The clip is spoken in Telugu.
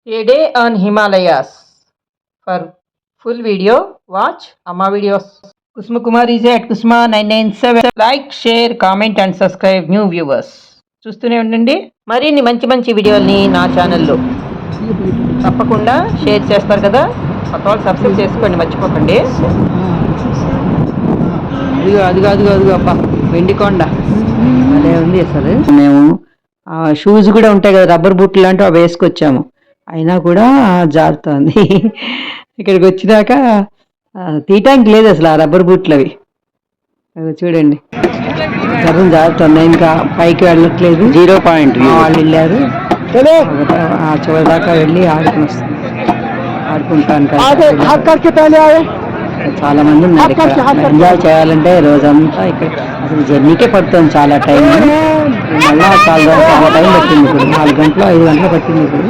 A day on Himalayas. For full video, watch Amma videos. Kusma Kumar is at Kusma 997. Like, share, comment and subscribe new viewers. చూస్తూనే ఉండండి. మరిన్ని మంచి మంచి వీడియోల్ని నా ఛానల్లో తప్పకుండా షేర్ చేస్తారు కదా, కొత్త వాళ్ళు సబ్స్క్రైబ్ చేసుకోండి మర్చిపోకండి. అదిగో అదిగో అదిగో అబ్బా వెండికొండ అదే ఉంది అసలు. మేము షూస్ కూడా ఉంటాయి కదా, రబ్బర్ బూట్లు లాంటివి అవి వేసుకొచ్చాము, అయినా కూడా జారుతోంది. ఇక్కడికి వచ్చినాక తీయటానికి లేదు అసలు ఆ రబ్బర్ బూట్లు అవి. చూడండి గర్వం జారుతుంది, ఇంకా పైకి వెళ్ళట్లేదు. 0 పాయింట్ వాళ్ళు వెళ్ళారు, ఆ చివరి దాకా వెళ్ళి ఆడుకుని వస్తుంది. ఆడుకుంటాను చాలా మంది ఉన్నారు ఇక్కడ. ఎంజాయ్ చేయాలంటే రోజంతా ఇక్కడ అసలు జర్నీకే పడుతుంది చాలా టైం. మళ్ళీ చాలా టైం పట్టింది. ఇప్పుడు 4 గంటలు 5 గంటలు పట్టింది ఇప్పుడు.